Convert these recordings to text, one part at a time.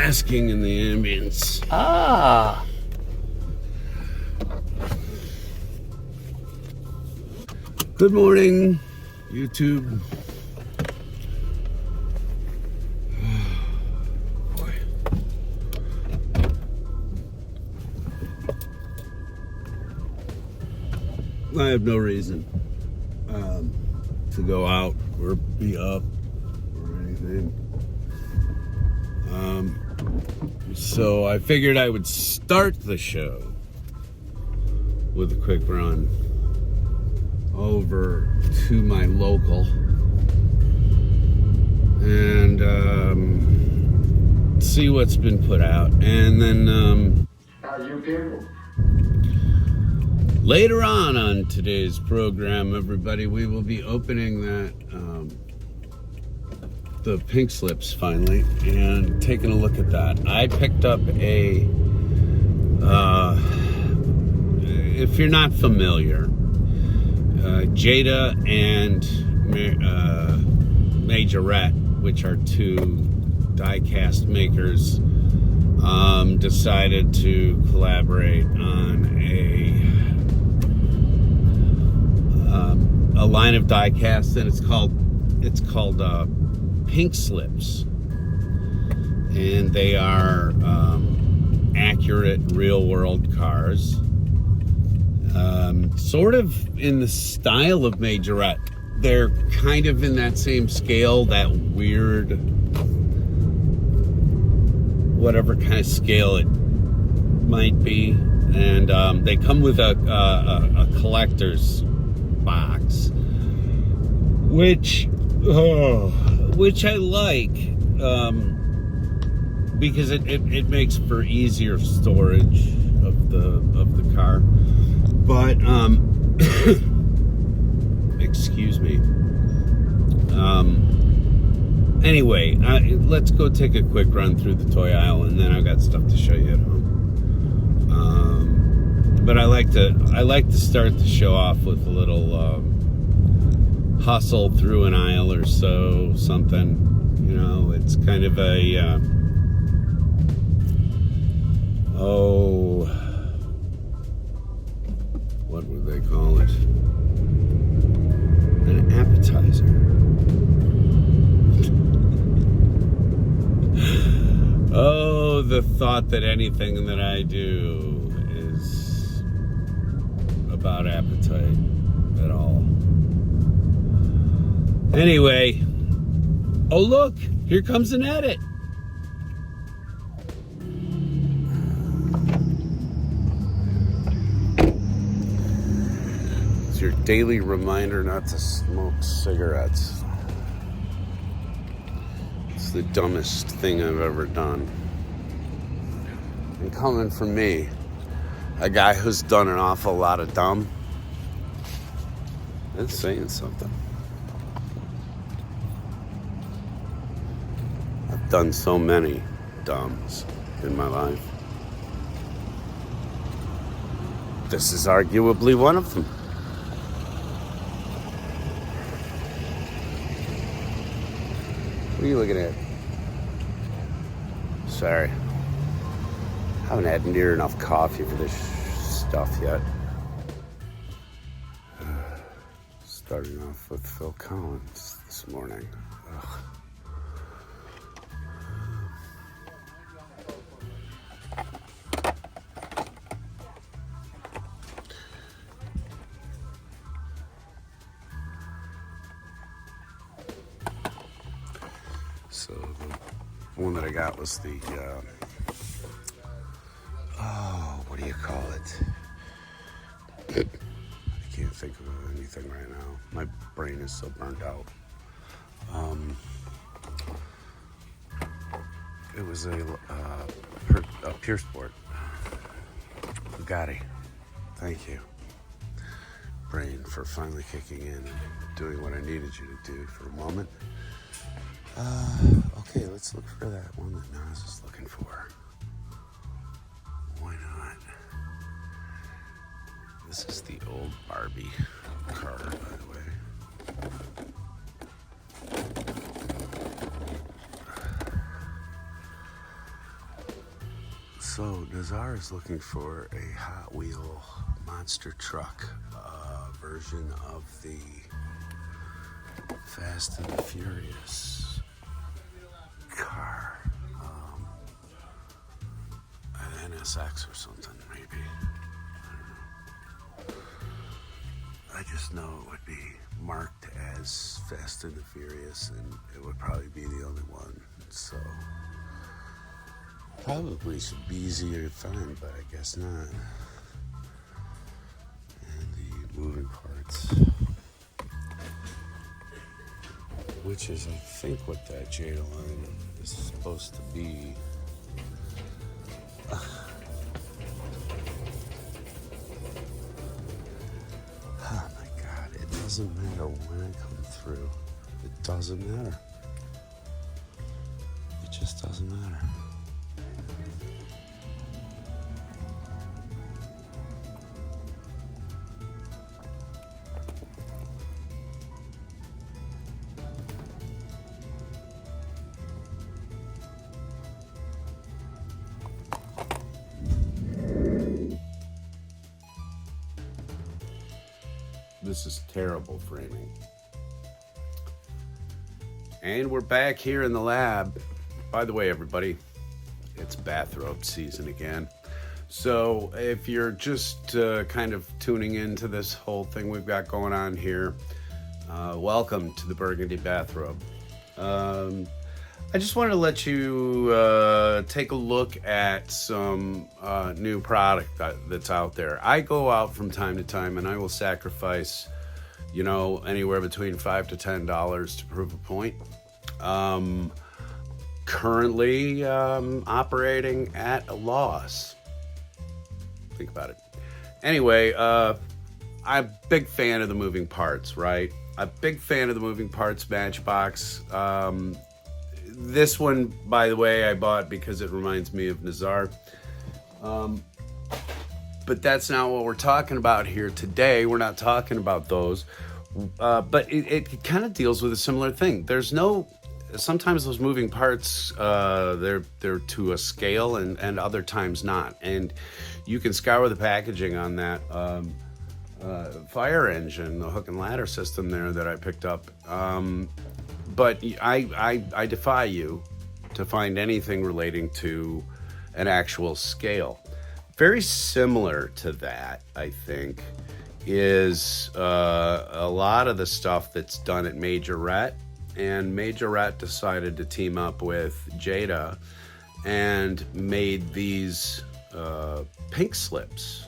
basking in the ambience. Ah. Good morning, YouTube. Boy. I have no reason to go out or be up or anything. So I figured I would start the show with a quick run over to my local and see what's been put out, and then later on today's program, everybody, we will be opening that the pink slips finally and taking a look at that. I picked up a if you're not familiar, Jada and Majorette, which are two die-cast makers, decided to collaborate on a line of die-casts, and it's called pink slips, and they are accurate real-world cars. Sort of in the style of Majorette. They're kind of in that same scale, that weird, whatever kind of scale it might be. And they come with a collector's box, which I like, because it makes for easier storage of the car. But excuse me. Anyway, let's go take a quick run through the toy aisle, and then I've got stuff to show you at home. But I like to start the show off with a little hustle through an aisle or so, something. You know, it's kind of a what would they call it? An appetizer. Oh, the thought that anything that I do is about appetite at all. Anyway, oh look, here comes an edit. Your daily reminder not to smoke cigarettes. It's the dumbest thing I've ever done. And coming from me, a guy who's done an awful lot of dumb, that's saying something. I've done so many dumbs in my life. This is arguably one of them. What are you looking at? Sorry. I haven't had near enough coffee for this stuff yet. Starting off with Phil Collins this morning. Ugh. So the one that I got was the, what do you call it? I can't think of anything right now. My brain is so burnt out. It was a Pure Sport. Bugatti. Thank you, brain, for finally kicking in and doing what I needed you to do for a moment. Okay, let's look for that one that Nas is looking for. Why not? This is the old Barbie car, by the way. was looking for a Hot Wheel monster truck version of the Fast and the Furious car, an NSX or something, maybe. I don't know. I just know it would be marked as Fast and the Furious, and it would probably be the only one. So probably should be easier to find, but I guess not. And the moving parts, which is, I think, what that Jada line is supposed to be. Oh my God, it doesn't matter when I come through. It doesn't matter. It just doesn't matter. This is terrible framing. And we're back here in the lab. By the way, everybody, it's bathrobe season again. So if you're just kind of tuning into this whole thing we've got going on here, welcome to the Burgundy Bathrobe. I just wanted to let you take a look at some new product that's out there. I go out from time to time and I will sacrifice, anywhere between $5 to $10 to prove a point. Currently operating at a loss. Think about it. Anyway, I'm a big fan of the moving parts, right? A big fan of the moving parts Matchbox. This one, by the way, I bought because it reminds me of Nazar. But that's not what we're talking about here today. We're not talking about those. But it kind of deals with a similar thing. Sometimes those moving parts, they're to a scale and other times not. And you can scour the packaging on that fire engine, the hook and ladder system there that I picked up. But I defy you to find anything relating to an actual scale. Very similar to that, I think, is a lot of the stuff that's done at Majorette. And Majorette decided to team up with Jada and made these pink slips.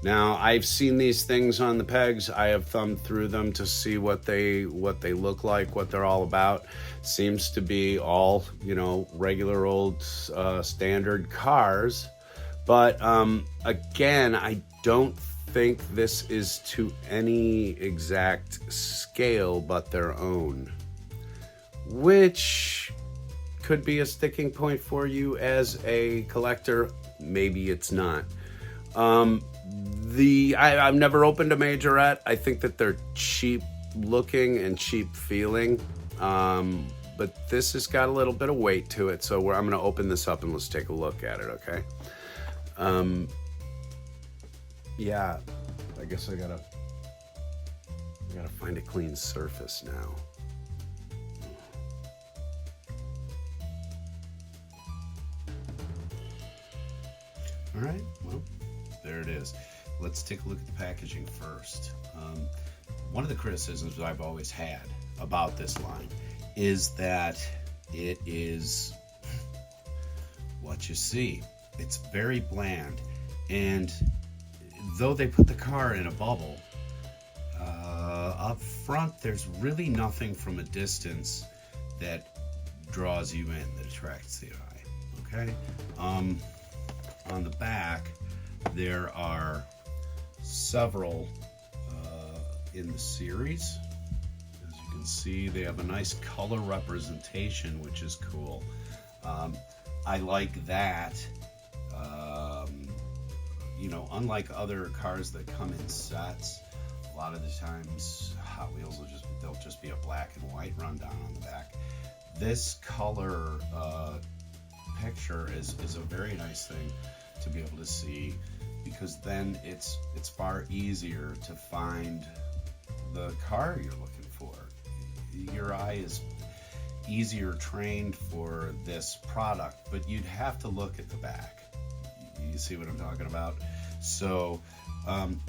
Now, I've seen these things on the pegs. I have thumbed through them to see what they look like, what they're all about. Seems to be all, regular old standard cars. But again, I don't think this is to any exact scale but their own, which could be a sticking point for you as a collector. Maybe it's not. I've never opened a Majorette. I think that they're cheap looking and cheap feeling, but this has got a little bit of weight to it, so I'm going to open this up and let's take a look at it, okay? Yeah, I guess I gotta find a clean surface now. All right, well, there it is. Let's take a look at the packaging first. One of the criticisms I've always had about this line is that it is what you see. It's very bland, and though they put the car in a bubble, up front there's really nothing from a distance that draws you in, that attracts the eye, okay? On the back there are several in the series. As you can see, they have a nice color representation, which is cool. I like that. Unlike other cars that come in sets, a lot of the times Hot Wheels they'll just be a black and white rundown on the back. This color picture is a very nice thing to be able to see, because then it's far easier to find the car you're looking for. Your eye is easier trained for this product, but you'd have to look at the back. You see what I'm talking about? So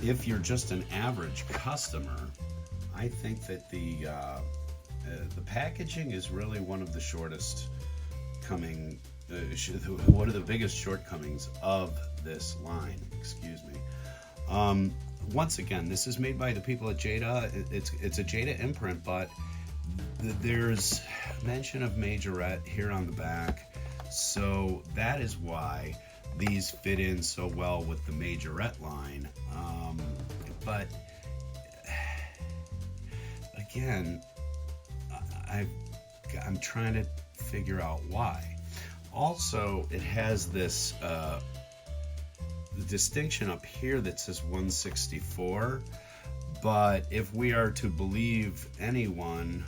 if you're just an average customer, I think that the packaging is really one of the shortest coming, one of the biggest shortcomings of this line. Excuse me. Once again, this is made by the people at Jada. It's a Jada imprint, but there's mention of Majorette here on the back, so that is why these fit in so well with the Majorette line. But again, I'm trying to figure out why. Also, it has this distinction up here that says 164, but if we are to believe anyone,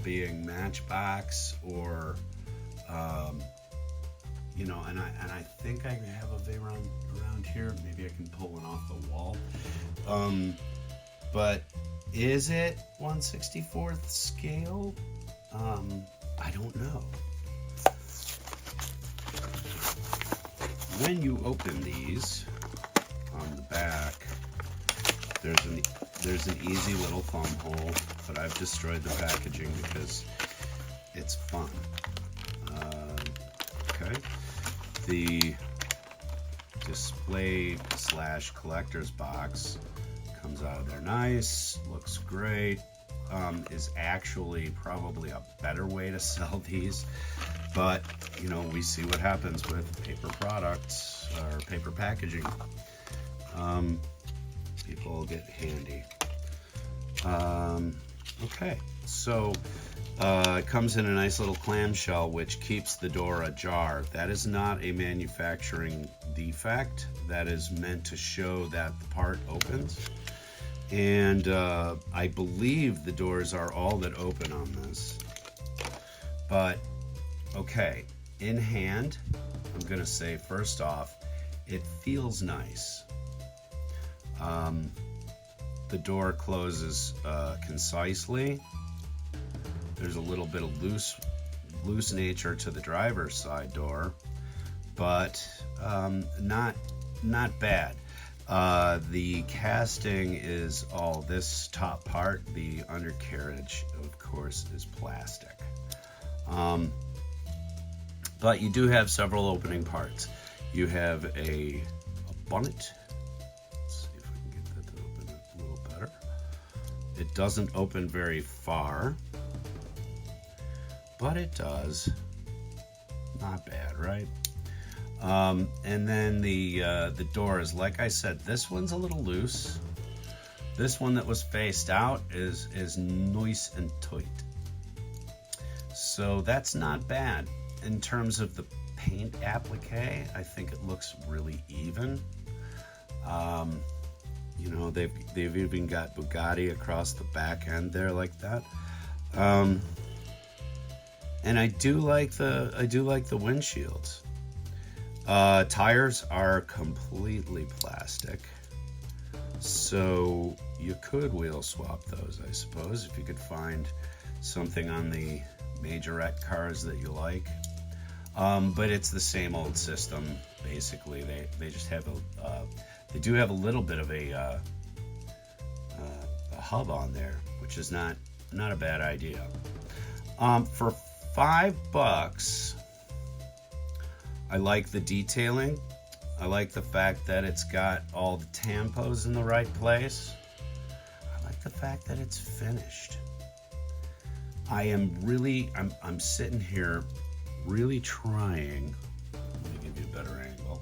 being Matchbox or you know, and I think I have a Veyron around here. Maybe I can pull one off the wall. But is it 1/64th scale? I don't know. When you open these, on the back, there's an easy little thumb hole, but I've destroyed the packaging because it's fun. Okay, the display / collector's box comes out of there nice, looks great. Is actually probably a better way to sell these, but you know, we see what happens with paper products or paper packaging. People get handy. Okay, so it comes in a nice little clamshell which keeps the door ajar. That is not a manufacturing defect. That is meant to show that the part opens. And I believe the doors are all that open on this. But okay, in hand, I'm gonna say first off, it feels nice. The door closes concisely. There's a little bit of loose nature to the driver's side door, but not bad. The casting is all this top part. The undercarriage, of course, is plastic. But you do have several opening parts. You have a bonnet. Let's see if I can get that to open a little better. It doesn't open very far, but it does. Not bad, right? And then the doors, like I said, this one's a little loose. This one that was faced out is nice and tight. So that's not bad. In terms of the paint applique, I think it looks really even. You know, they've even got Bugatti across the back end there like that. And I do like the windshields. Tires are completely plastic, so you could wheel swap those, I suppose, if you could find something on the Majorette cars that you like. But it's the same old system, basically. They just have they do have a little bit of a hub on there, which is not a bad idea. For $5, I like the detailing. I like the fact that it's got all the tampos in the right place. I like the fact that it's finished. I'm sitting here really trying. Let me give you a better angle.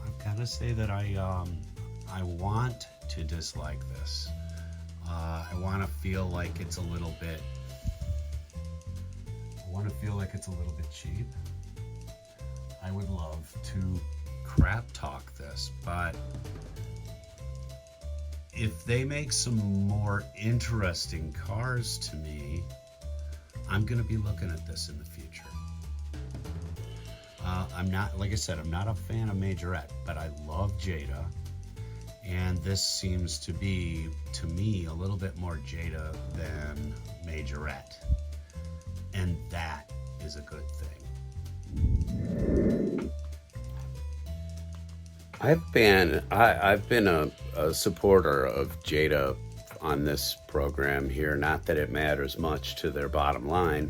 I've got to say that I want to dislike this. I want to feel like it's a little bit. I want to feel like it's a little bit cheap. I would love to crap talk this, but if they make some more interesting cars to me, I'm going to be looking at this in the future. I'm not, like I said, I'm not a fan of Majorette, but I love Jada. And this seems to be, to me, a little bit more Jada than Majorette. And that is a good thing. I've been a supporter of Jada on this program here. Not that it matters much to their bottom line,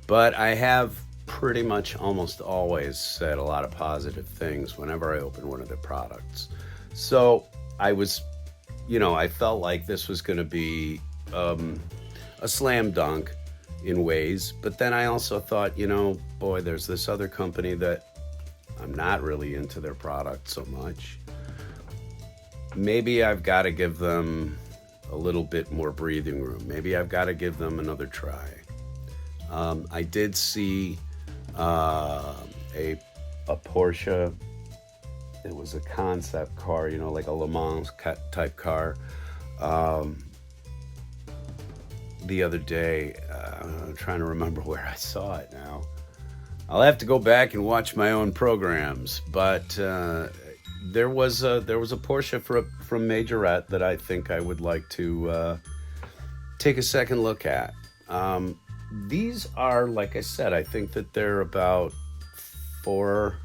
but I have pretty much almost always said a lot of positive things whenever I open one of their products. So I was, I felt like this was going to be a slam dunk in ways, but then I also thought, boy, there's this other company that I'm not really into their product so much. Maybe I've got to give them a little bit more breathing room. Maybe I've got to give them another try. I did see a Porsche. It was a concept car, like a Le Mans type car. The other day, I'm trying to remember where I saw it now. I'll have to go back and watch my own programs, but there was a Porsche from Majorette that I think I would like to take a second look at. These are, like I said, I think that they're about $4.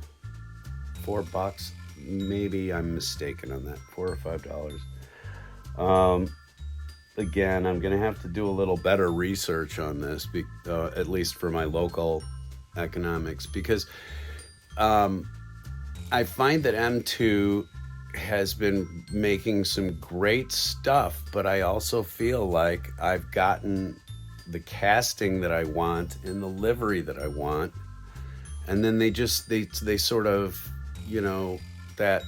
Maybe I'm mistaken on that, $4 or $5. Again, I'm gonna have to do a little better research on this, at least for my local economics, because I find that M2 has been making some great stuff, but I also feel like I've gotten the casting that I want and the livery that I want, and then they sort of, that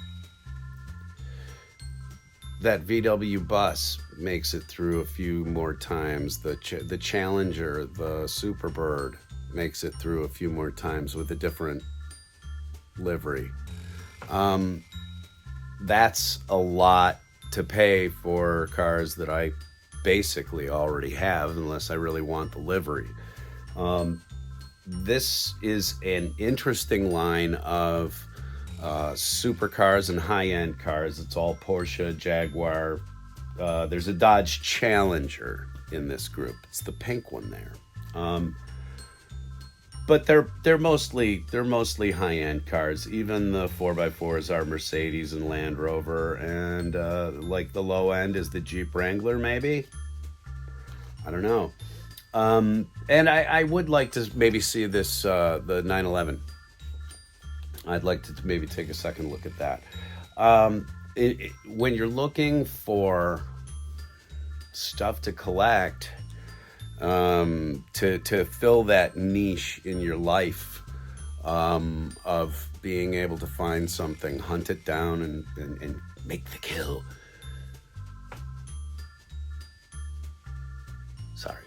VW bus makes it through a few more times. The Challenger, the Superbird makes it through a few more times with a different livery. That's a lot to pay for cars that I basically already have, unless I really want the livery. This is an interesting line of supercars and high-end cars. It's all Porsche, Jaguar. There's a Dodge Challenger in this group. It's the pink one there. But they're mostly high-end cars. Even the 4x4s are Mercedes and Land Rover, and like the low end is the Jeep Wrangler, maybe. I don't know. And I would like to maybe see this the 911. I'd like to maybe take a second look at that. When you're looking for stuff to collect, to fill that niche in your life, of being able to find something, hunt it down, and make the kill. Sorry.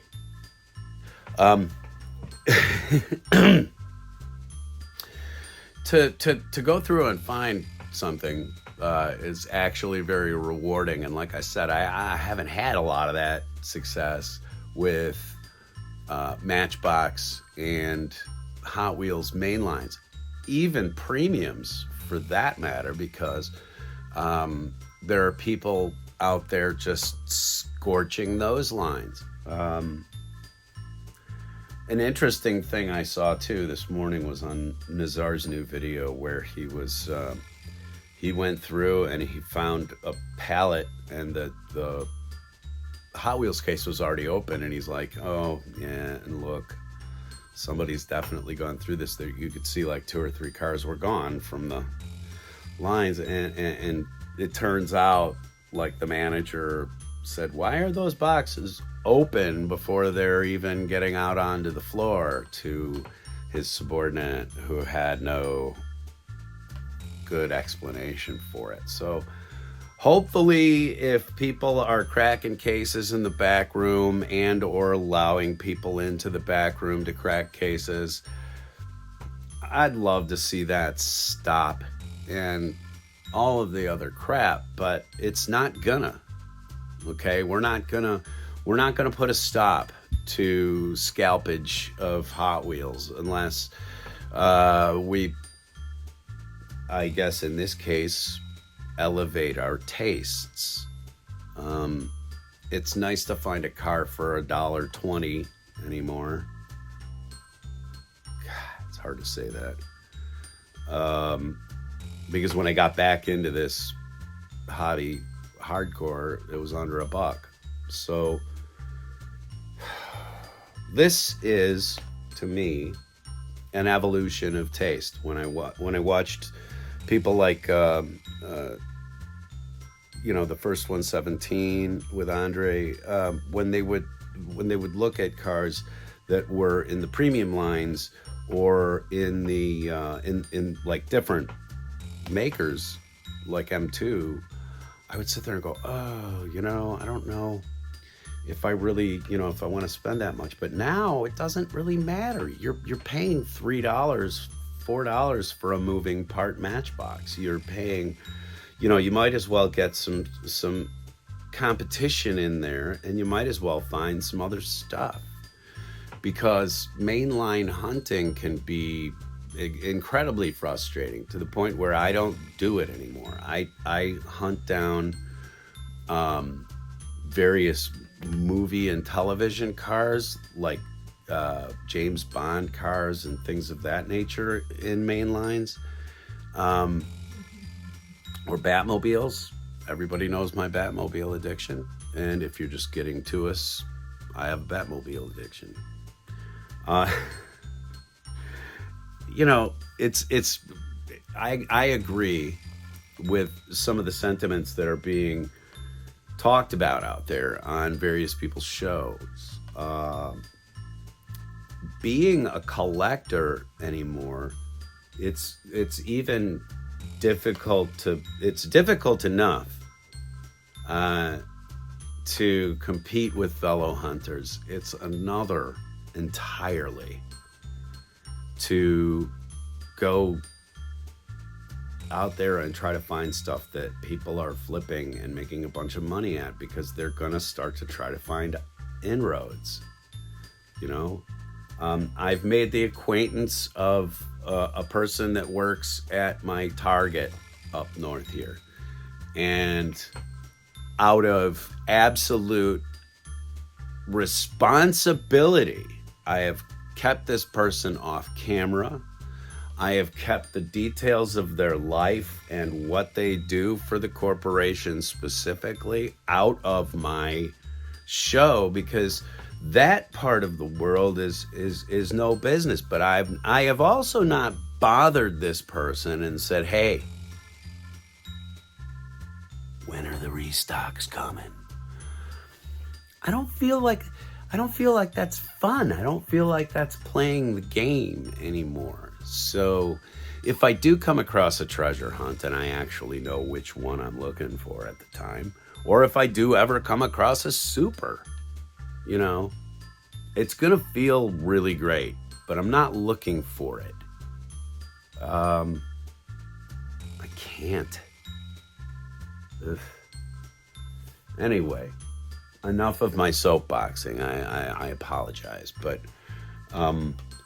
To go through and find something is actually very rewarding, and like I said, I haven't had a lot of that success with Matchbox and Hot Wheels mainlines, even premiums for that matter, because there are people out there just scorching those lines. An interesting thing I saw too this morning was on Nazar's new video, where he went through and he found a pallet, and the Hot Wheels case was already open, and he's like, oh yeah, and look, somebody's definitely gone through this. There, you could see like 2 or 3 cars were gone from the lines, and it turns out, like, the manager said, why are those boxes open before they're even getting out onto the floor, to his subordinate, who had no good explanation for it. So hopefully, if people are cracking cases in the back room and or allowing people into the back room to crack cases, I'd love to see that stop, and all of the other crap, but it's not gonna. Okay, we're not gonna put a stop to scalpage of Hot Wheels unless We, I guess in this case, elevate our tastes. It's nice to find a car for $1.20 anymore. God, it's hard to say that. Because when I got back into this hobby hardcore, it was under $1. So this is, to me, an evolution of taste. When I watched people like the first one, 17, with Andre, when they would look at cars that were in the premium lines or in the in like different makers like M2, I would sit there and go, oh, I don't know if I really, if I want to spend that much. But now it doesn't really matter. You're paying $3, $4 for a moving part Matchbox. You're paying, you might as well get some competition in there, and you might as well find some other stuff, because mainline hunting can be incredibly frustrating, to the point where I don't do it anymore. I hunt down various movie and television cars, like James Bond cars and things of that nature in main lines, or Batmobiles. Everybody knows my Batmobile addiction, and if you're just getting to us, I have a Batmobile addiction. It's I agree with some of the sentiments that are being talked about out there on various people's shows. Being a collector anymore, it's even difficult enough to compete with fellow hunters. It's another entirely to go out there and try to find stuff that people are flipping and making a bunch of money at, because they're gonna start to try to find inroads. I've made the acquaintance of a person that works at my Target up north here, and out of absolute responsibility, I have kept this person off camera. I have kept the details of their life and what they do for the corporation specifically out of my show, because that part of the world is no business. But I have also not bothered this person and said, hey, when are the restocks coming? I don't feel like that's fun. I don't feel like that's playing the game anymore. So if I do come across a treasure hunt and I actually know which one I'm looking for at the time, or if I do ever come across a super, it's going to feel really great, but I'm not looking for it. I can't. Ugh. Anyway, enough of my soapboxing. I apologize, but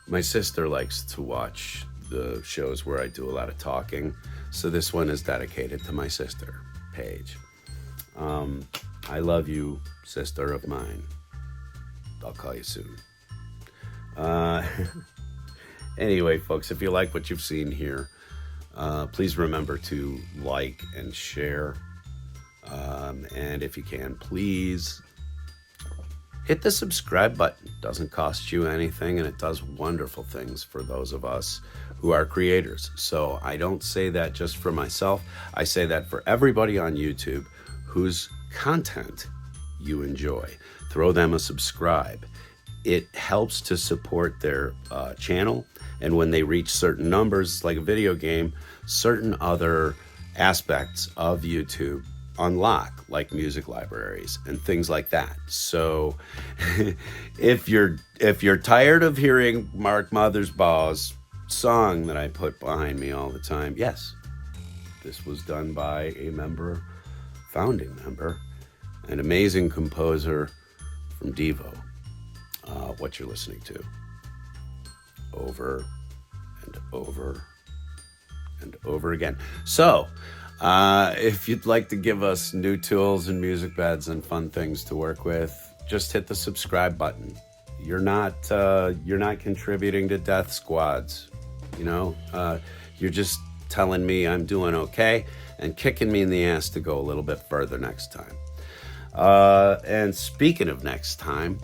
my sister likes to watch the shows where I do a lot of talking, so this one is dedicated to my sister, Paige. I love you, sister of mine. I'll call you soon. Anyway, folks, if you like what you've seen here, please remember to like and share. And if you can, please hit the subscribe button. It doesn't cost you anything, and it does wonderful things for those of us who are creators. So I don't say that just for myself. I say that for everybody on YouTube whose content you enjoy. Throw them a subscribe. It helps to support their channel. And when they reach certain numbers, like a video game, certain other aspects of YouTube unlock, like music libraries and things like that. So if you're tired of hearing Mark Mothersbaugh's song that I put behind me all the time, yes, this was done by a founding member, an amazing composer from Devo. What you're listening to, over and and over and over again. So, if you'd like to give us new tools and music beds and fun things to work with, just hit the subscribe button. You're not contributing to death squads. You're just telling me I'm doing okay and kicking me in the ass to go a little bit further next time. And speaking of next time,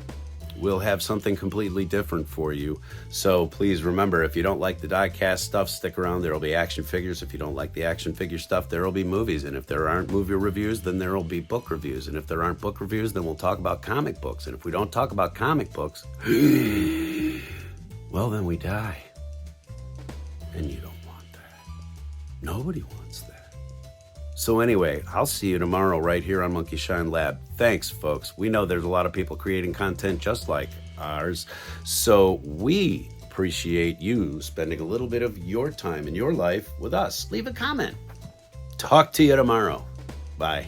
we'll have something completely different for you. So please remember, if you don't like the diecast stuff, stick around. There'll be action figures. If you don't like the action figure stuff, there'll be movies. And if there aren't movie reviews, then there'll be book reviews. And if there aren't book reviews, then we'll talk about comic books. And if we don't talk about comic books, well, then we die. And you don't want that. Nobody wants that. So anyway, I'll see you tomorrow right here on Monkey Shine Lab. Thanks, folks. We know there's a lot of people creating content just like ours. So we appreciate you spending a little bit of your time in your life with us. Leave a comment. Talk to you tomorrow. Bye.